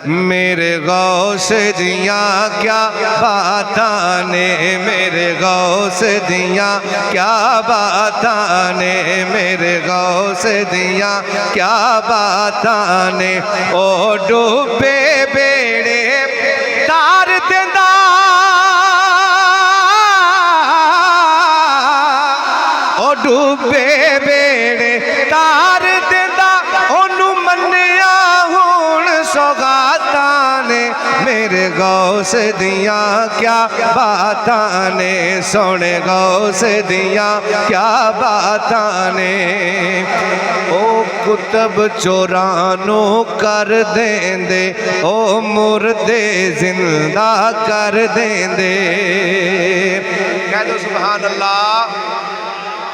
मेरे गौस दिया क्या बातां ने, मेरे गौस दिया क्या बातां ने, मेरे गौस दिया क्या बातां ने। ओ डूबे बेड़े तार देंदा, ओ डूबे बेड़े तार देंदा, ओनू मन्निया हुण सौगातां ने। मेरे गौस दिया क्या बातां ने, सोने गौस दिया क्या बातां ने। ओ कुतब चोरानू कर देंदे, ओ मुर्दे जिंदा कर देंदे। कह दो सुभान अल्लाह।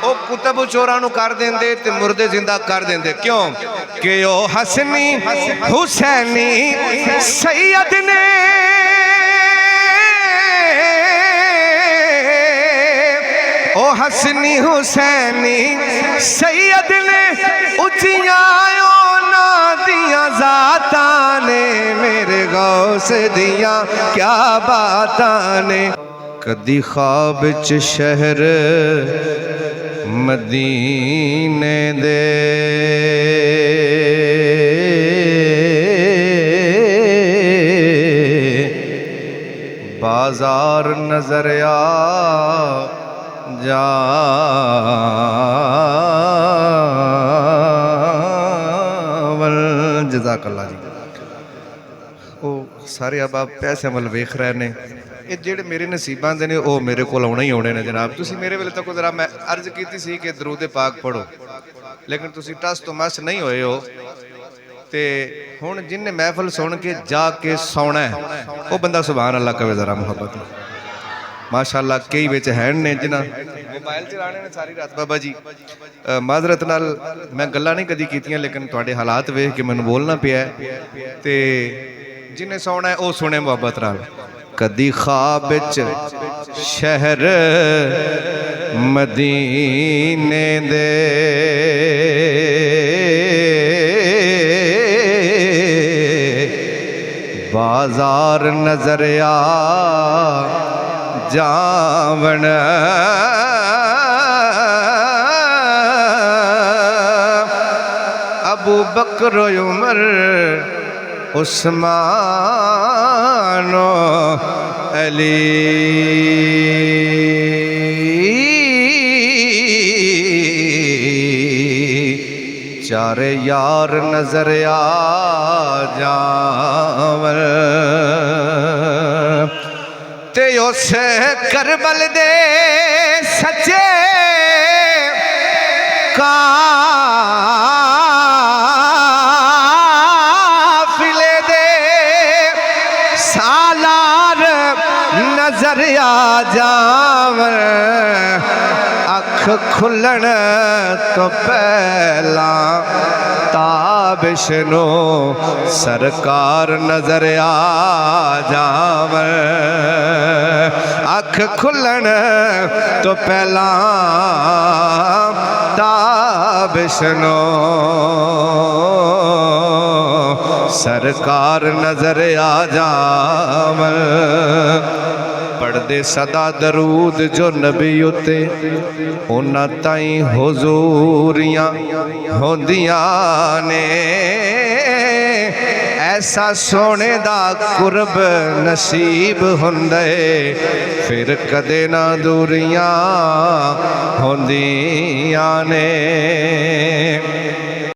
ओ कुतब चोरां नू कर देंदे ते मुर्दे जिंदा कर देंदे। क्यों कि ओ हसनी हुसैनी सैयद ने, ओ हसनी हुसैनी सैयद ने, उचियां उन्हां दियां ज़ातां ने। मेरे गौस दियां क्या बातां ने। कदी ख्वाब च शहर मदीने दे, बाजार नजर आ जावल। जज़ाकल्लाह जी। वो सारे अब आप पैसे अमल वेख रहे ने, ये जेड़े मेरे नसीबां दे ने वो मेरे कोल आउणे ही आउणे ने जनाब। तुसी मेरे वेले तक जरा मैं अर्ज कीती सी कि दरूद पाक पढ़ो, लेकिन तुसी टस तो मस नहीं होए हो। ते हुण जिन्ने महफिल सुन के जाके सौना है वो बंदा सुभान अल्लाह कवे जरा मुहब्बत। माशाअल्लाह कई विच हैन ने जिन्हां मोबाइल चलाने ने सारी रात। बाबा जी माजरत नाल मैं गल्लां नहीं कदी कीतियां, लेकिन तुहाडे हालात वेख के मैनूं बोलना पिया ते जिन्हें सौना है वो सुने मुहब्बत नाल। कदी ख्वाब च शहर मदीने दे, बाजार नजर आ जावण। अबू बकर उमर उस्मान अली, चारे यार नजर आ जावन। ते उस करबल दे सच्चे काफिले दे सालार नजर आ जावन। अख खुलण तो पहला ताबिश नो सरकार नजर आ जावन। अख खुलण तो पहला ताबिश नो सरकार नजर आ जावन। पढ़दे सदा दरूद जो नबी उते उन्हां ताई हुजूरियां होंदियां ने। ऐसा सोने दा कुर्ब नसीब हुंदे फिर कदे ना दूरियां होंदियां ने।